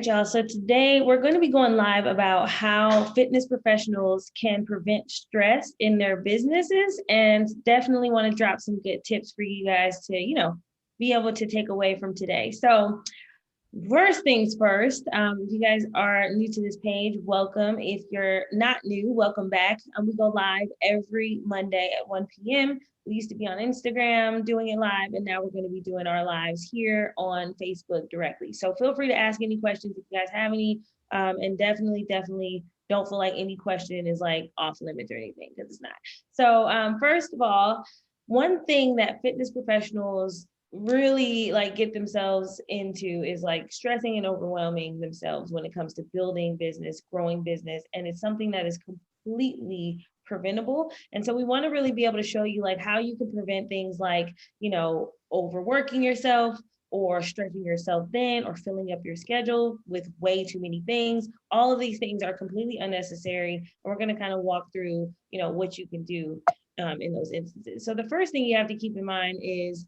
Y'all. So today we're going to be going live about how fitness professionals can prevent stress in their businesses, and definitely want to drop some good tips for you guys to, be able to take away from today. So first things first, if you guys are new to this page, welcome. If you're not new, welcome back. We go live every Monday at 1 p.m. We used to be on Instagram doing it live, and now we're going to be doing our lives here on Facebook directly. So feel free to ask any questions if you guys have any, and definitely don't feel like any question is like off limits or anything, because it's not. So first of all, one thing that fitness professionals really like get themselves into is like stressing and overwhelming themselves when it comes to building business, growing business, and it's something that is completely preventable. And so we want to really be able to show you like how you can prevent things like, overworking yourself or stretching yourself thin or filling up your schedule with way too many things. All of these things are completely unnecessary. And we're going to kind of walk through, what you can do in those instances. So the first thing you have to keep in mind is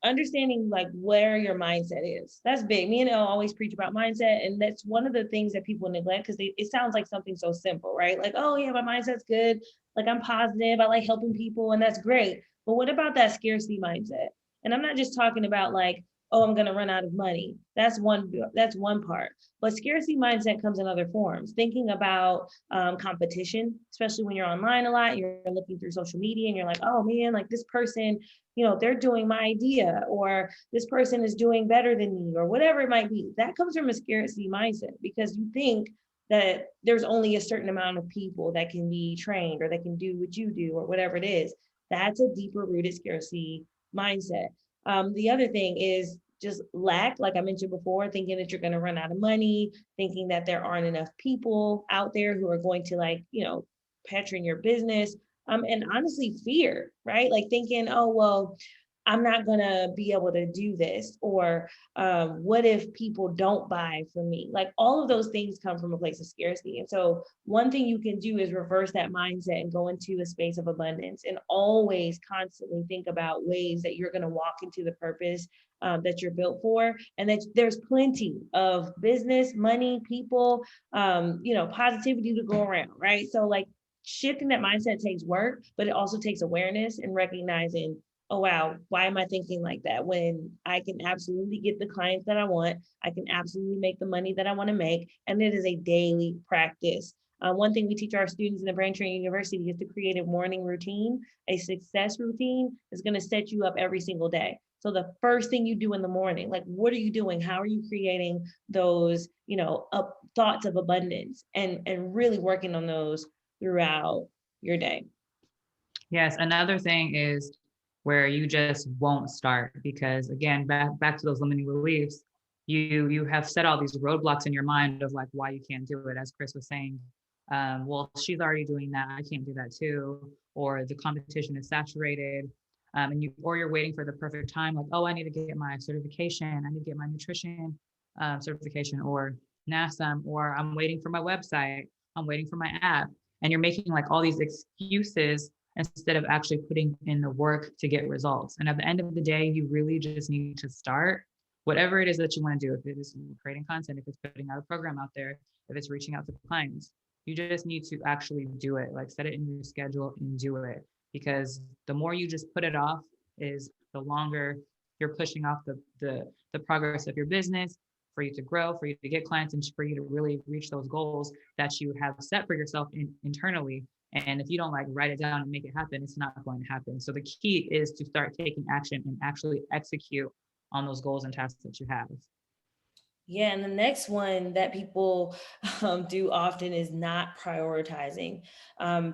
understanding like where your mindset is. That's big. Me and Elle always preach about mindset, and that's one of the things that people neglect because it sounds like something so simple, right? Like, oh yeah, my mindset's good. Like I'm positive. I like helping people, and that's great. But what about that scarcity mindset? And I'm not just talking about like, oh, I'm going to run out of money. That's one part. But scarcity mindset comes in other forms. Thinking about competition, especially when you're online a lot, you're looking through social media and you're like, oh man, like this person, they're doing my idea, or this person is doing better than me, or whatever it might be. That comes from a scarcity mindset because you think that there's only a certain amount of people that can be trained or that can do what you do or whatever it is. That's a deeper rooted scarcity mindset. The other thing is just lack, like I mentioned before, thinking that you're going to run out of money, thinking that there aren't enough people out there who are going to patron your business. And honestly, fear, right? Like thinking, oh, well, I'm not going to be able to do this. Or what if people don't buy from me? Like all of those things come from a place of scarcity. And so one thing you can do is reverse that mindset and go into a space of abundance, and always constantly think about ways that you're going to walk into the purpose that you're built for, and that there's plenty of business, money, people, positivity to go around, right? So like shifting that mindset takes work, but it also takes awareness and recognizing, oh, wow, why am I thinking like that when I can absolutely get the clients that I want? I can absolutely make the money that I want to make. And it is a daily practice. One thing we teach our students in the Brain Training University is to create a morning routine. A success routine is going to set you up every single day. So the first thing you do in the morning, like what are you doing? How are you creating those, thoughts of abundance, and really working on those throughout your day? Yes, another thing is where you just won't start because again, back to those limiting beliefs, you have set all these roadblocks in your mind of like why you can't do it, as Chrys was saying. Well, she's already doing that, I can't do that too, or the competition is saturated, and you're waiting for the perfect time, like, oh, I need to get my certification, I need to get my nutrition certification or NASM, or I'm waiting for my website, I'm waiting for my app, and you're making like all these excuses instead of actually putting in the work to get results. And at the end of the day, you really just need to start whatever it is that you want to do. If it is creating content, if it's putting out a program out there, if it's reaching out to clients, you just need to actually do it. Like set it in your schedule and do it. Because the more you just put it off is the longer you're pushing off the progress of your business, for you to grow, for you to get clients, and for you to really reach those goals that you have set for yourself internally. And if you don't like write it down and make it happen, it's not going to happen. So the key is to start taking action and actually execute on those goals and tasks that you have. Yeah, and the next one that people do often is not prioritizing.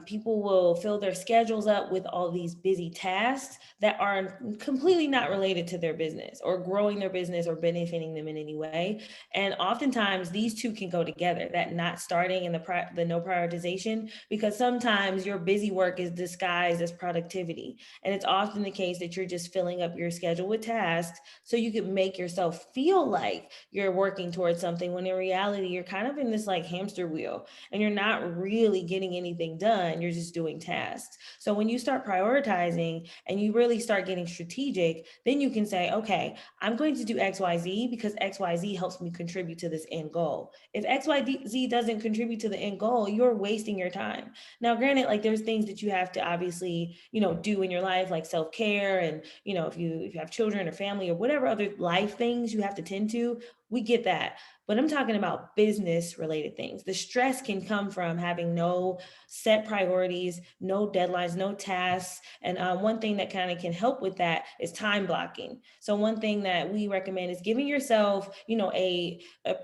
People will fill their schedules up with all these busy tasks that are completely not related to their business or growing their business or benefiting them in any way. And oftentimes these two can go together, that not starting and the no prioritization, because sometimes your busy work is disguised as productivity. And it's often the case that you're just filling up your schedule with tasks so you can make yourself feel like you're working towards something, when in reality, you're kind of in this like hamster wheel and you're not really getting anything done. You're just doing tasks. So when you start prioritizing and you really start getting strategic, then you can say, okay, I'm going to do XYZ because XYZ helps me contribute to this end goal. If XYZ doesn't contribute to the end goal, you're wasting your time. Now, granted, like there's things that you have to obviously, do in your life, like self-care, and, if you have children or family or whatever other life things you have to tend to, we get that. But I'm talking about business related things. The stress can come from having no set priorities, no deadlines, no tasks. And one thing that kind of can help with that is time blocking. So one thing that we recommend is giving yourself, a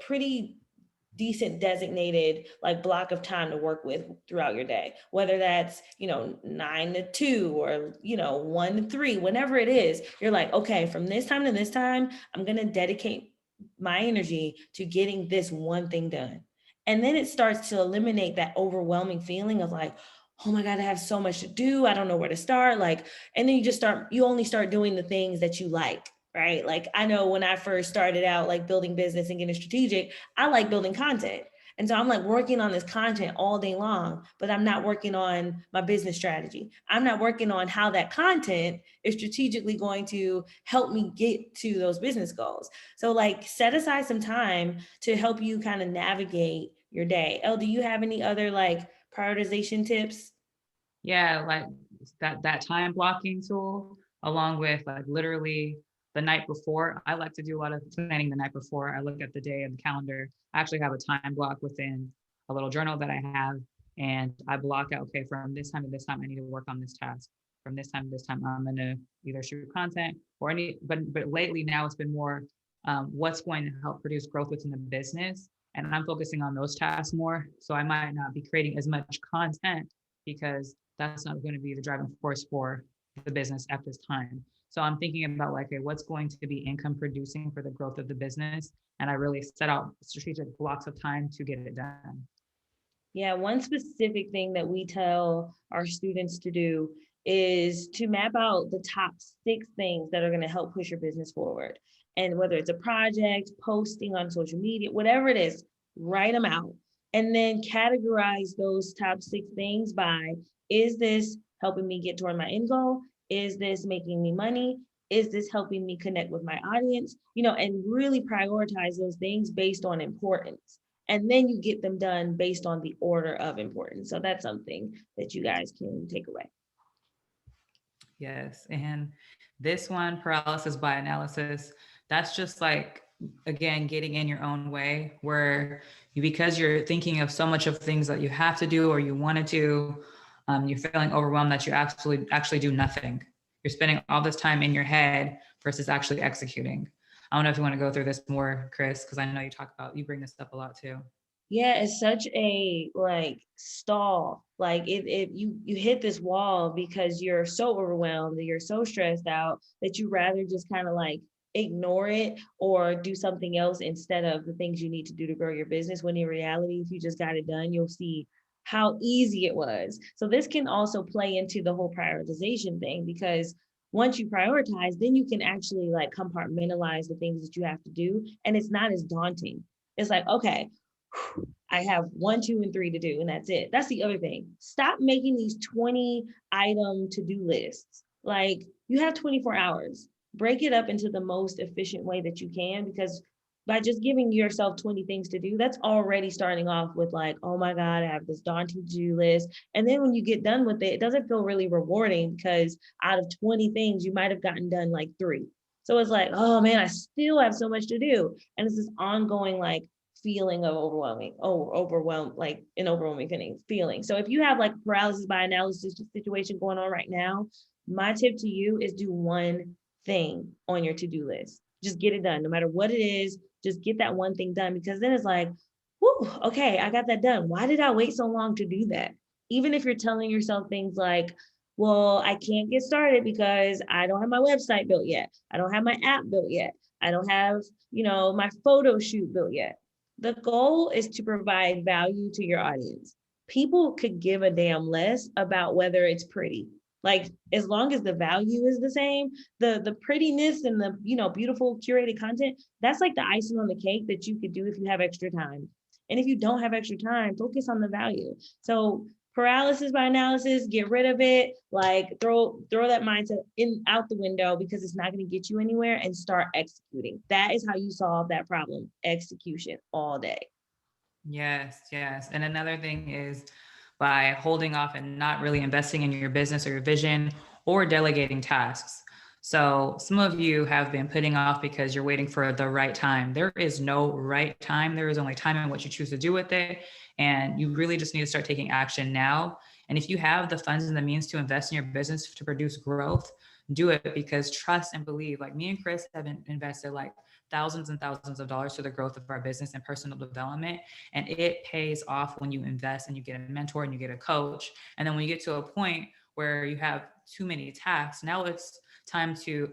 pretty decent designated like block of time to work with throughout your day, whether that's 9 to 2 or 1 to 3, whenever it is. You're like, okay, from this time to this time, I'm going to dedicate my energy to getting this one thing done. And then it starts to eliminate that overwhelming feeling of like, oh my God, I have so much to do, I don't know where to start. Like, and then you only start doing the things that you like, right? Like, I know when I first started out like building business and getting strategic, I like building content. And so I'm like working on this content all day long, but I'm not working on my business strategy. I'm not working on how that content is strategically going to help me get to those business goals. So like set aside some time to help you kind of navigate your day. Elle, do you have any other like prioritization tips? Yeah, like that time blocking tool, along with like literally the night before. I like to do a lot of planning the night before. I look at the day and the calendar. I actually have a time block within a little journal that I have, and I block out, okay, from this time to this time, I need to work on this task. From this time to this time, I'm gonna either shoot content or but lately now it's been more what's going to help produce growth within the business. And I'm focusing on those tasks more. So I might not be creating as much content because that's not going to be the driving force for the business at this time. So I'm thinking about like, okay, what's going to be income producing for the growth of the business? And I really set out strategic blocks of time to get it done. Yeah, one specific thing that we tell our students to do is to map out the top 6 things that are going to help push your business forward. And whether it's a project, posting on social media, whatever it is, write them out. And then categorize those top 6 things by, is this helping me get toward my end goal? Is this making me money? Is this helping me connect with my audience? And really prioritize those things based on importance. And then you get them done based on the order of importance. So that's something that you guys can take away. Yes. And this one, paralysis by analysis, that's just like, again, getting in your own way where because you're thinking of so much of things that you have to do or you want to do, you're feeling overwhelmed that you actually do nothing. You're spending all this time in your head versus actually executing. I don't know if you want to go through this more, Chrys, because I know you bring this up a lot too. Yeah, it's such a like stall. Like you hit this wall because you're so overwhelmed, you're so stressed out that you rather just kind of like ignore it or do something else instead of the things you need to do to grow your business. When in reality, if you just got it done, you'll see how easy it was. So this can also play into the whole prioritization thing, because once you prioritize, then you can actually like compartmentalize the things that you have to do. And it's not as daunting. It's like, okay, I have 1, 2, and 3 to do, and that's it. That's the other thing. Stop making these 20 item to-do lists. Like, you have 24 hours. Break it up into the most efficient way that you can, because by just giving yourself 20 things to do, that's already starting off with like, oh my God, I have this daunting to-do list. And then when you get done with it, it doesn't feel really rewarding because out of 20 things, you might have gotten done like 3. So it's like, oh man, I still have so much to do. And it's this ongoing like feeling of overwhelmed, like an overwhelming feeling. So if you have like paralysis by analysis situation going on right now, my tip to you is do one thing on your to-do list. Just get it done, no matter what it is. Just get that one thing done, because then it's like, whoo, okay, I got that done. Why did I wait so long to do that? Even if you're telling yourself things like, well, I can't get started because I don't have my website built yet. I don't have my app built yet. I don't have, my photo shoot built yet. The goal is to provide value to your audience. People could give a damn less about whether it's pretty. Like, as long as the value is the same, the prettiness and the, beautiful curated content, that's like the icing on the cake that you could do if you have extra time. And if you don't have extra time, focus on the value. So paralysis by analysis, get rid of it. Like, throw that mindset out the window, because it's not going to get you anywhere, and start executing. That is how you solve that problem. Execution all day. Yes, yes. And another thing is by holding off and not really investing in your business or your vision, or delegating tasks. So some of you have been putting off because you're waiting for the right time. There is no right time. There is only time in what you choose to do with it. And you really just need to start taking action now. And if you have the funds and the means to invest in your business to produce growth, do it, because trust and believe. Like, me and Chrys have invested like thousands and thousands of dollars to the growth of our business and personal development. And it pays off when you invest and you get a mentor and you get a coach. And then when you get to a point where you have too many tasks, now it's time to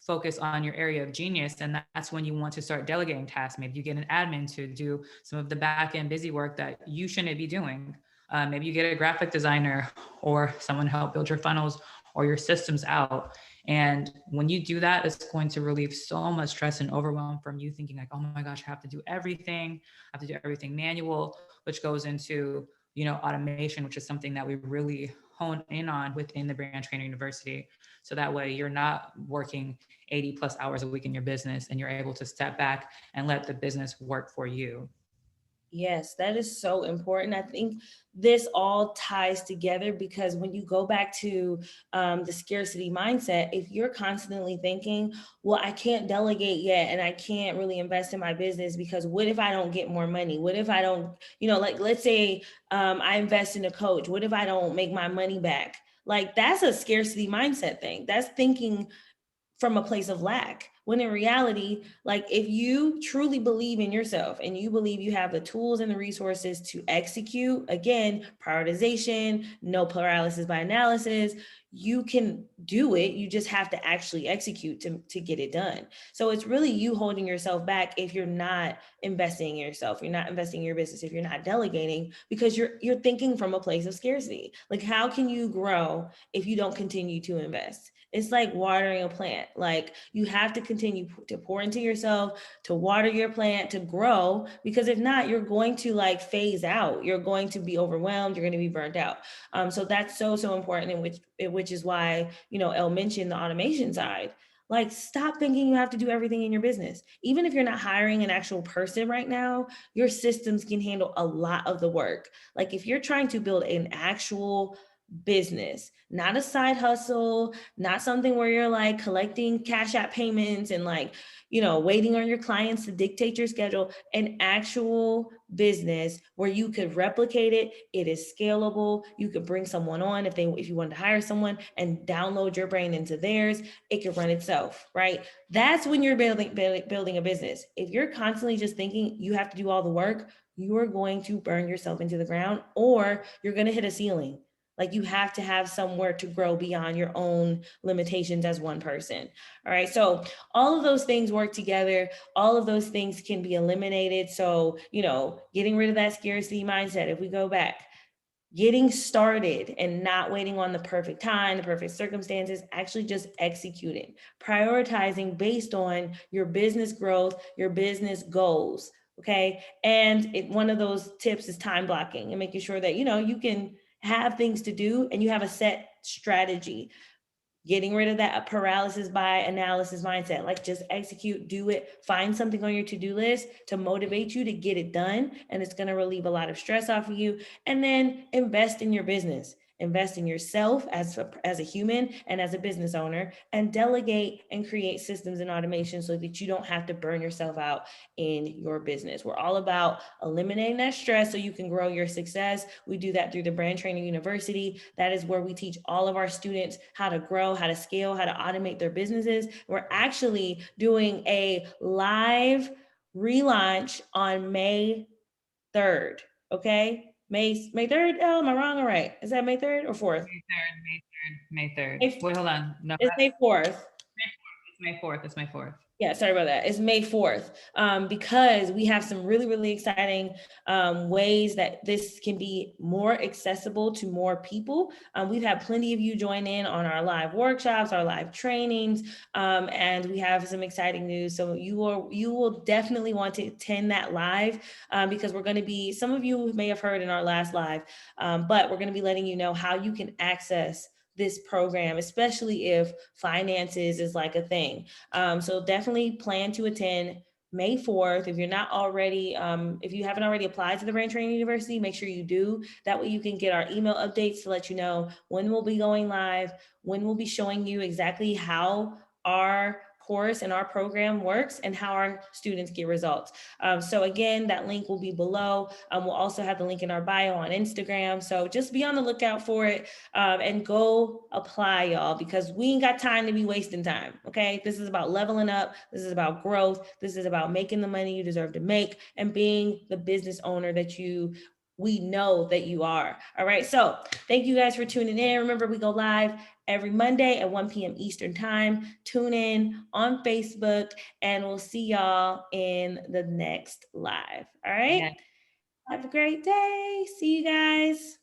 focus on your area of genius. And that's when you want to start delegating tasks. Maybe you get an admin to do some of the back end busy work that you shouldn't be doing. Maybe you get a graphic designer or someone to help build your funnels or your systems out. And when you do that, it's going to relieve so much stress and overwhelm from you thinking like, oh my gosh, I have to do everything. I have to do everything manual, which goes into, automation, which is something that we really hone in on within the Brand Trainer University. So that way you're not working 80 plus hours a week in your business, and you're able to step back and let the business work for you. Yes, that is so important. I think this all ties together, because when you go back to the scarcity mindset, if you're constantly thinking, well, I can't delegate yet, and I can't really invest in my business because what if I don't get more money? What if I don't, like, let's say I invest in a coach. What if I don't make my money back? Like, that's a scarcity mindset thing. That's thinking from a place of lack. When in reality, like, if you truly believe in yourself and you believe you have the tools and the resources to execute, again, prioritization, no paralysis by analysis, you can do it. You just have to actually execute to get it done. So it's really you holding yourself back if you're not investing in yourself, you're not investing in your business, if you're not delegating, because you're thinking from a place of scarcity. Like, how can you grow if you don't continue to invest? It's like watering a plant. Like, you have to continue to pour into yourself, to water your plant, to grow, because if not, you're going to like phase out. You're going to be overwhelmed. You're going to be burnt out. So that's so, so important, which is why, Elle mentioned the automation side. Like, stop thinking you have to do everything in your business. Even if you're not hiring an actual person right now, your systems can handle a lot of the work. Like, if you're trying to build an actual business, not a side hustle, not something where you're like collecting cash app payments and like, waiting on your clients to dictate your schedule, an actual business where you could replicate it. It is scalable. You could bring someone on if you wanted to hire someone and download your brain into theirs, it could run itself, right? That's when you're building a business. If you're constantly just thinking you have to do all the work, you are going to burn yourself into the ground, or you're going to hit a ceiling. Like, you have to have somewhere to grow beyond your own limitations as one person. All right. So all of those things work together. All of those things can be eliminated. So, getting rid of that scarcity mindset. If we go back, getting started and not waiting on the perfect time, the perfect circumstances, actually just executing, prioritizing based on your business growth, your business goals. Okay. And one of those tips is time blocking and making sure that, you can have things to do and you have a set strategy. Getting rid of that paralysis by analysis mindset. Like, just execute, do it, find something on your to-do list to motivate you to get it done. And it's going to relieve a lot of stress off of you. And then invest in your business. Invest in yourself as a human and as a business owner, and delegate and create systems and automation so that you don't have to burn yourself out in your business. We're all about eliminating that stress so you can grow your success. We do that through the Brand Training University. That is where we teach all of our students how to grow, how to scale, how to automate their businesses. We're actually doing a live relaunch on May 3rd. Okay. May 3rd. Oh, am I wrong or right? Is that May 3rd or 4th? May 3rd. Wait, hold on. No, It's May 4th. May 4th. It's May 4th. It's May 4th. Yeah, sorry about that. It's May 4th, because we have some really, really exciting ways that this can be more accessible to more people. We've had plenty of you join in on our live workshops, our live trainings, and we have some exciting news. So you will definitely want to attend that live, because we're going to be, some of you may have heard in our last live, but we're going to be letting you know how you can access this program, especially if finances is like a thing. So definitely plan to attend May 4th. If you're not already, if you haven't already applied to the Brain Training University, make sure you do. That way you can get our email updates to let you know when we'll be going live, when we'll be showing you exactly how our course and our program works and how our students get results. So again, that link will be below. We'll also have the link in our bio on Instagram. So just be on the lookout for it, and go apply, y'all, because we ain't got time to be wasting time. Okay. This is about leveling up. This is about growth. This is about making the money you deserve to make and being the business owner that we know that you are. All right. So thank you guys for tuning in. Remember, we go live every Monday at 1 p.m. Eastern time. Tune in on Facebook and we'll see y'all in the next live. All right. Yeah. Have a great day. See you guys.